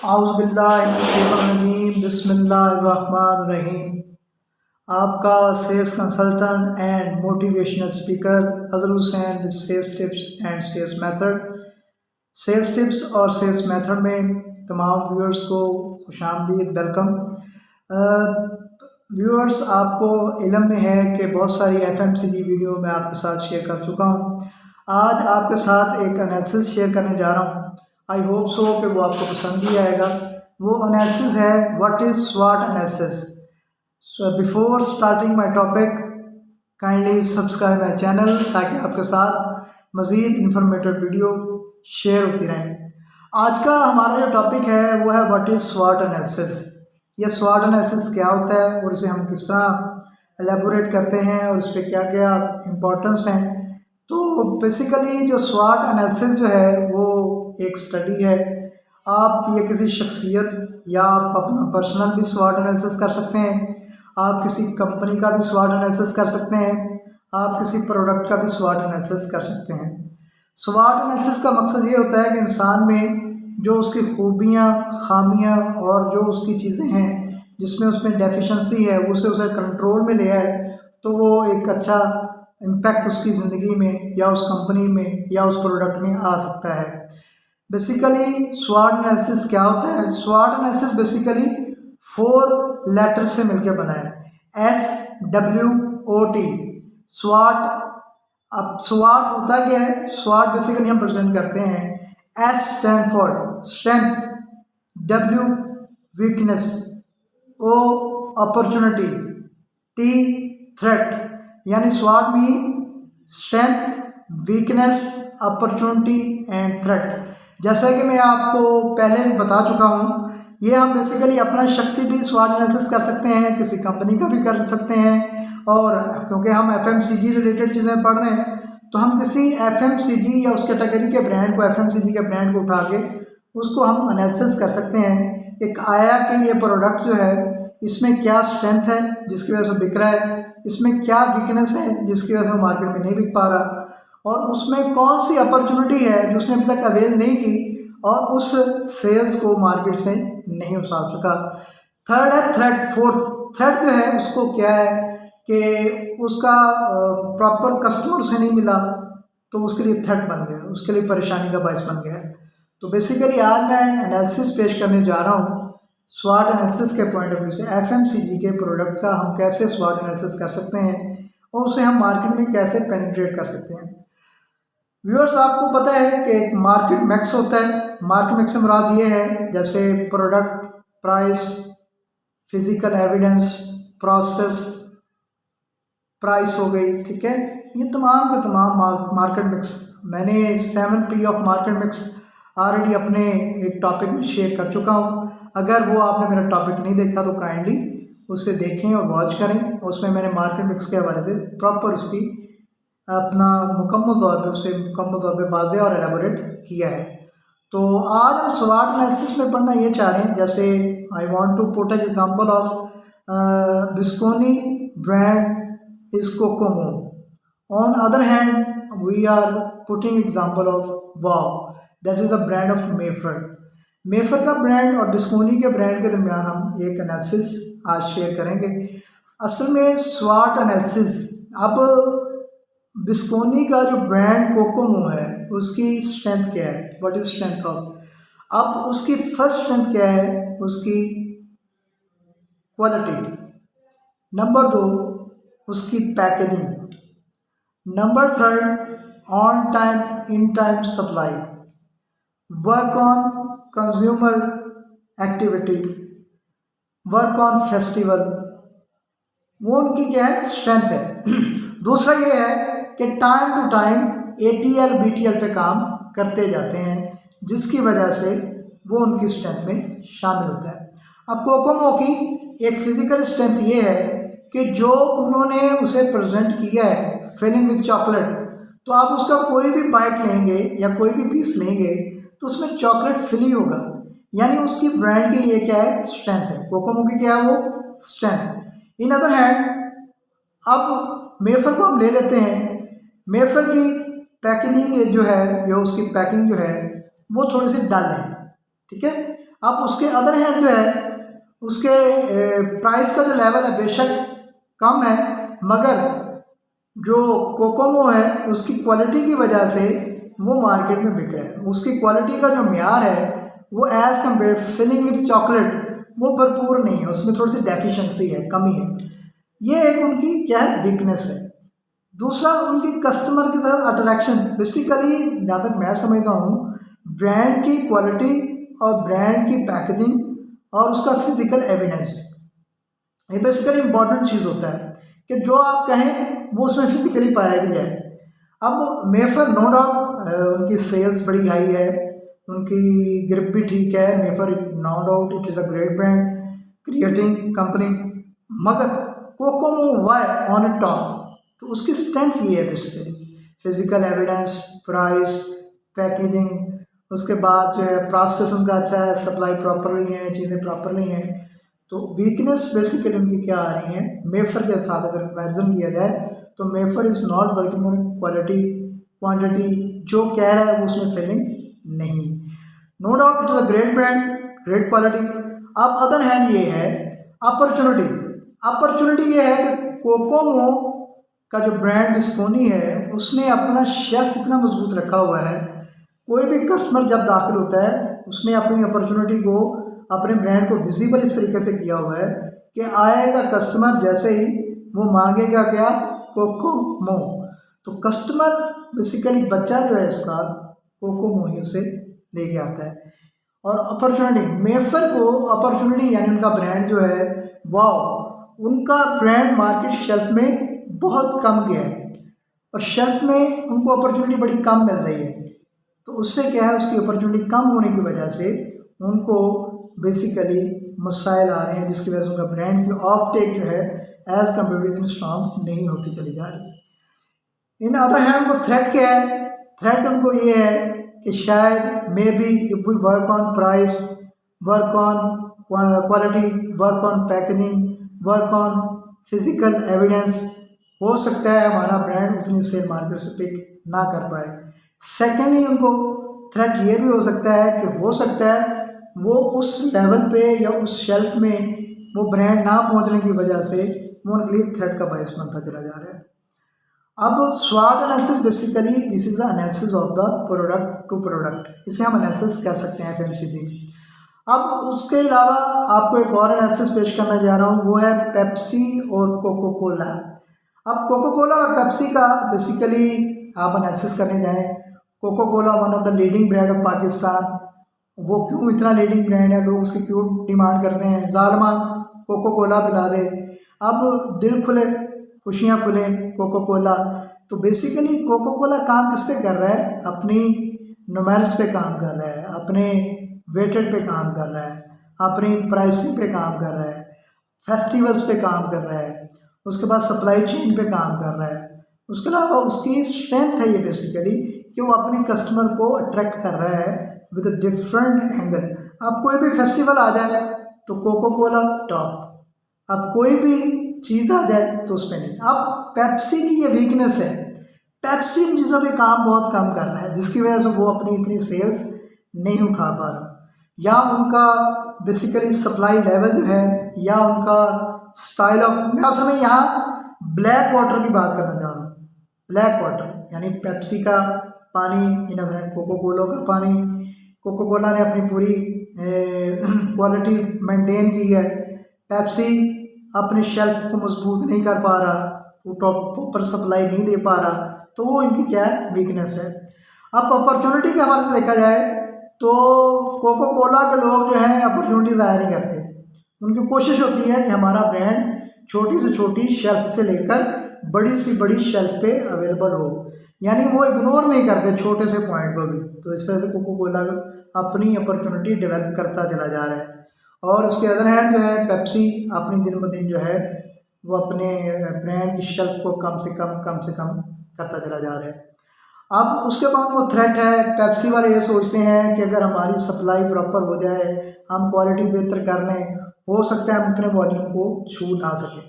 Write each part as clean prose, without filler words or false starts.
आउज़ुबिल्लाहिमिनश्शैतानिर्रजीम बिस्मिल्लाहिर्रहमानिर्रहीम। आपका sales consultant and motivational speaker Azhar Hussain with sales tips and sales method. Sales tips और sales method में तमाम व्यूअर्स को खुशामदीद, वेलकम। व्यूअर्स, आपको इल्म में है कि बहुत सारी FMCG वीडियो मैं आपके साथ शेयर कर चुका हूँ। आज आपके साथ एक एनालिसिस शेयर करने जा रहा हूँ। आई होप सो कि वो आपको पसंद ही आएगा। वो एनालिसिस है व्हाट इज़ स्वॉट analysis. So before starting my topic, kindly subscribe my channel ताकि आपके साथ मज़ीद इंफॉर्मेटिव वीडियो शेयर होती रहें। आज का हमारा जो टॉपिक है वो है व्हाट इज़ स्वॉट एनालिसिस। ये स्वॉट एनालिसिस क्या होता है और इसे हम किस तरह एलेबोरेट करते हैं और इस पर क्या क्या इम्पोर्टेंस हैं। तो बेसिकली जो स्वॉट एनालिसिस जो है वो एक स्टडी है। आप ये किसी शख्सियत या आप अपना पर्सनल भी स्वॉट एनालिसिस कर सकते हैं, आप किसी कंपनी का भी स्वॉट एनालिसिस कर सकते हैं, आप किसी प्रोडक्ट का भी स्वॉट एनालिसिस कर सकते हैं। स्वॉट एनालिसिस का मकसद ये होता है कि इंसान में जो उसकी खूबियाँ, खामियाँ और जो उसकी चीज़ें हैं जिसमें उसमें डेफिशिएंसी है उसे कंट्रोल में ले आए, तो वो एक अच्छा इम्पैक्ट उसकी ज़िंदगी में या उस कंपनी में या उस प्रोडक्ट में आ सकता है। बेसिकली स्वॉट एनालिसिस क्या होता है? स्वॉट एनालिसिस बेसिकली 4 लेटर से मिलकर बना है, SWOT, स्वॉट। अब स्वॉट होता क्या है? स्वॉट बेसिकली हम प्रेजेंट करते हैं, S stand for strength, W weakness, O opportunity, T threat. यानी स्वॉट mean strength, weakness, opportunity and threat. जैसा कि मैं आपको पहले भी बता चुका हूँ, ये हम बेसिकली अपना शख्सी भी स्वॉट एनालिसिस कर सकते हैं, किसी कंपनी का भी कर सकते हैं, और क्योंकि हम FMCG रिलेटेड चीज़ें पढ़ रहे हैं तो हम किसी FMCG या उस कैटेगरी के ब्रांड को, FMCG के ब्रांड को उठा के उसको हम एनालिसिस कर सकते हैं कि आया कि ये प्रोडक्ट जो है इसमें क्या स्ट्रेंथ है जिसकी वजह से बिक रहा है, इसमें क्या वीकनेस है जिसकी वजह से वो मार्केट में नहीं बिक पा रहा, और उसमें कौन सी अपॉर्चुनिटी है जो उसने अभी तक अवेल नहीं की और उस सेल्स को मार्केट से नहीं उछाल सका। थर्ड है थ्रेट। फोर्थ थ्रेट जो है उसको क्या है कि उसका प्रॉपर कस्टमर उसे नहीं मिला तो उसके लिए थ्रेट बन गया, उसके लिए परेशानी का बायस बन गया। तो बेसिकली आज मैं एनालिसिस पेश करने जा रहा हूँ स्वॉट एनालिसिस के पॉइंट ऑफ व्यू से। FMCG के प्रोडक्ट का हम कैसे स्वॉट एनालिसिस कर सकते हैं और उसे हम मार्केट में कैसे पेनिट्रेट कर सकते हैं। व्यूअर्स, आपको पता है कि एक मार्केट मैक्स होता है। मार्केट मैक्स से मुराद ये है जैसे product, price, physical evidence, process, price हो गई, ठीक है। ये तमाम के तमाम मार्केट मिक्स, मैंने 7P of market mix already अपने एक टॉपिक में शेयर कर चुका हूँ। अगर वो आपने मेरा टॉपिक नहीं देखा तो काइंडली उसे देखें और वॉच करें। उसमें मैंने मार्केट मिक्स के हवाले से प्रॉपर उसकी अपना मुकम्मल तौर पे वाज़ेह और एलेबोरेट किया है। तो आज हम स्वॉट एनालिसिस में पढ़ना ये चाह रहे हैं, जैसे I want to put an example of Bisconni brand is Cocomo. On other hand we are putting example of Wow, that is a brand of Mayfair. Mayfair का ब्रांड और बिस्कोनी के ब्रांड के दरमियान हम एक एनालिसिस आज शेयर करेंगे। असल में स्वॉट एनालिसिस, अब बिस्कोनी का जो ब्रांड कोकोमो है उसकी स्ट्रेंथ क्या है, व्हाट इज स्ट्रेंथ ऑफ। अब उसकी फर्स्ट स्ट्रेंथ क्या है, उसकी क्वालिटी। नंबर 2 उसकी packaging. Number 3 on time in time supply. Work on consumer activity, work on festival, वो उनकी क्या है, स्ट्रेंथ है। दूसरा ये है कि time to time ATL BTL पे काम करते जाते हैं, जिसकी वजह से वो उनकी स्ट्रेंथ में शामिल होता है। अब कोकोमो की एक फिजिकल स्ट्रेंथ ये है कि जो उन्होंने उसे प्रेजेंट किया है फिलिंग विद चॉकलेट, तो आप उसका कोई भी बाइट लेंगे या कोई भी पीस लेंगे तो उसमें चॉकलेट फिल ही होगा। यानी उसकी ब्रांड की ये क्या है, स्ट्रेंथ है। कोकोमो की क्या है, वो स्ट्रेंथ। इन अदर हैंड अब मेफर को हम ले लेते हैं। मेफर की पैकेजिंग जो है, जो उसकी पैकिंग जो है वो थोड़ी सी डल है, ठीक है। अब उसके अदर हैंड जो है उसके प्राइस का जो लेवल है बेशक कम है, मगर जो कोकोमो है उसकी क्वालिटी की वजह से वो मार्केट में बिक रहा है। उसकी क्वालिटी का जो म्यार है वो as compare filling with chocolate वो भरपूर नहीं है, उसमें थोड़ी सी डेफिशिएंसी है, कमी है। ये एक उनकी क्या है, वीकनेस है। दूसरा उनकी कस्टमर की तरफ अट्रैक्शन। बेसिकली जहाँ तक मैं समझता हूँ, ब्रांड की क्वालिटी और ब्रांड की पैकेजिंग और उसका फिजिकल एविडेंस, ये बेसिकली इंपॉर्टेंट चीज़ होता है कि जो आप कहें वो उसमें फिजिकली पाया भी जाए। अब मेफर नो डाउट उनकी सेल्स बड़ी हाई है, उनकी ग्रिप भी ठीक है। Mayfair no doubt it is a great brand creating company, मगर कोकोमो वाई ऑन टॉप। तो उसकी स्ट्रेंथ ये है basically physical evidence, price, packaging, उसके बाद जो है प्रोसेस उनका अच्छा है, सप्लाई प्रॉपरली है, चीज़ें प्रॉपरली हैं। तो वीकनेस बेसिकली उनकी क्या आ रही है, मेफर के साथ अगर कंपैरिजन किया जाए तो Mayfair is not working on quality quantity, जो कह रहा है वो उसमें फिलिंग नहीं। No doubt it is a great brand, great quality. अब अदर हैंड ये है अपॉर्चुनिटी। अपॉर्चुनिटी ये है कि कोकोमो का जो ब्रांड बिस्कोनी है उसने अपना शेल्फ इतना मजबूत रखा हुआ है, कोई भी कस्टमर जब दाखिल होता है उसने अपनी अपॉर्चुनिटी को, अपने ब्रांड को विजिबल इस तरीके से किया हुआ है कि आएगा कस्टमर जैसे ही वो मांगेगा क्या, कोकोमो। तो कस्टमर बेसिकली बच्चा जो है इसका कोकोमो ही उसे लेके आता है। और अपॉर्चुनिटी, मेफर को अपॉर्चुनिटी यानी उनका ब्रांड जो है, वाओ, उनका ब्रांड मार्केट शेल्फ में बहुत कम गया है और शेल्फ में उनको अपॉर्चुनिटी बड़ी कम मिल रही है। तो उससे क्या है, उसकी अपॉर्चुनिटी कम होने की वजह से उनको बेसिकली मसाइल आ रहे हैं, जिसकी वजह से उनका ब्रांड की ऑफ टेक जो है एज कम्पेरेटिव स्ट्रॉन्ग नहीं होती चली जा रही। इन अदर हैंड उनको थ्रेट क्या है, थ्रेट उनको ये है कि शायद may be if we work on price, work on quality, work on packaging, work on physical evidence, हो सकता है हमारा ब्रांड उतनी सेल मार्केट से पिक ना कर पाए। सेकेंडली उनको थ्रेट ये भी हो सकता है कि हो सकता है वो उस लेवल पे या उस शेल्फ में वो ब्रांड ना पहुंचने की वजह से वो उनके लिए थ्रेट का बायस बनता चला जा रहा है। अब स्वाट analysis basically this is analysis of the product to product, इसे हम एनालिसिस कर सकते हैं FMCG। अब उसके अलावा आपको एक और एनालिसिस पेश करना जा रहा हूँ, वो है पेप्सी और कोको कोला। अब कोको कोला और पेप्सी का बेसिकली आप एनालिसिस करने जाएँ, Coca Cola one of the leading brand of Pakistan, वो क्यों इतना लीडिंग ब्रांड है, लोग उसकी क्यों डिमांड करते हैं, जालमा कोको कोला पिला दे, अब दिल खुले खुशियाँ खुले कोको कोला। तो बेसिकली कोको कोला काम किस पे कर रहा है, अपनी नुमेरिक्स पे काम कर रहा है, अपने वेटेड पे काम कर रहा है, अपनी प्राइसिंग पे काम कर रहा है, फेस्टिवल्स पे काम कर रहा है, उसके बाद सप्लाई चेन पे काम कर रहा है। उसके अलावा उसकी स्ट्रेंथ है ये बेसिकली कि वो अपने कस्टमर को अट्रैक्ट कर रहा है विद डिफरेंट एंगल। अब कोई भी फेस्टिवल आ जाए तो कोको कोला टॉप, अब कोई भी चीज़ आ जाए तो उस पर नहीं। अब पेप्सी की ये वीकनेस है, पेप्सी इन चीज़ों पे काम बहुत कम कर रहा है, जिसकी वजह से वो अपनी इतनी सेल्स नहीं उठा पा रहा, या उनका बेसिकली सप्लाई लेवल जो है, या उनका स्टाइल ऑफ। मैं असल में यहाँ ब्लैक वाटर की बात करना चाह रहा हूँ। ब्लैक वाटर यानी पेप्सी का पानी, इन अदर कोको कोला का पानी। कोको कोला ने अपनी पूरी क्वालिटी मेंटेन की है, पेप्सी अपने शेल्फ को मजबूत नहीं कर पा रहा, वो टॉप प्रॉपर सप्लाई नहीं दे पा रहा, तो वो इनकी क्या है, वीकनेस है। अब अपॉर्चुनिटी के हवाले से देखा जाए तो कोको कोला के लोग जो हैं अपॉर्चुनिटी ज़ाया नहीं करते, उनकी कोशिश होती है कि हमारा ब्रांड छोटी से छोटी शेल्फ से लेकर बड़ी से बड़ी शेल्फ पे अवेलेबल हो, यानी वो इग्नोर नहीं करते छोटे से पॉइंट को भी। तो इस वजह से कोको कोला अपनी अपॉर्चुनिटी डेवलप करता चला जा रहा है। और उसके अदर हैंड जो है पेप्सी अपनी दिन ब दिन जो है वो अपने ब्रांड की शेल्फ को कम से कम करता चला जा रहा है। अब उसके बाद वो थ्रेट है, पेप्सी वाले ये सोचते हैं कि अगर हमारी सप्लाई प्रॉपर हो जाए, हम क्वालिटी बेहतर कर लें, हो सकता है हम उतने वॉल्यूम को छू ना सकें।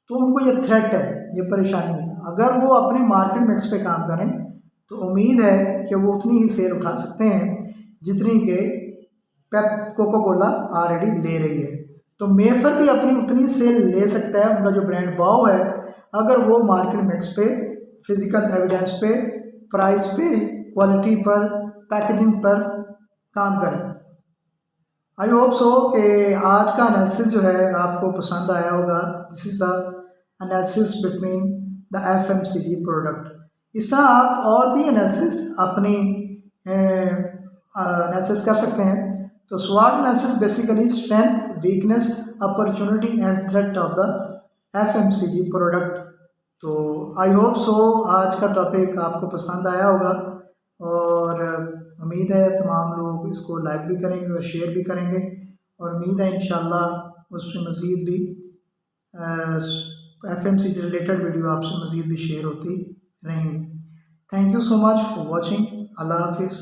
तो उनको ये थ्रेट है, ये परेशानी है। अगर वो अपने मार्केट मिक्स पे काम करें तो उम्मीद है कि वो उतनी ही सेल उठा सकते हैं जितनी के पेप कोका कोला ऑलरेडी ले रही है। तो मेफर भी अपनी उतनी सेल ले सकता है। उनका जो ब्रांड वाव है, अगर वो मार्केट मिक्स पे, फिजिकल एविडेंस पे, प्राइस पे, क्वालिटी पर, पैकेजिंग पर काम करें। आई होप सो कि आज का एनालिसिस जो है आपको पसंद आया होगा। This is the analysis between the FMCG product. इस तरह आप और भी एनालिसिस अपनी एनालिसिस कर सकते हैं। तो SWOT analysis basically strength, weakness, opportunity and threat of the FMCG product. तो आई होप सो आज का टॉपिक आपको पसंद आया होगा और उम्मीद है तमाम लोग इसको लाइक भी करेंगे और शेयर भी करेंगे, और उम्मीद है इंशाल्लाह उस पर मज़ीद भी FMCG रिलेटेड वीडियो आपसे मज़ीद भी शेयर होती रहेंगी। Thank you so much for watching. अल्लाह हाफिज़।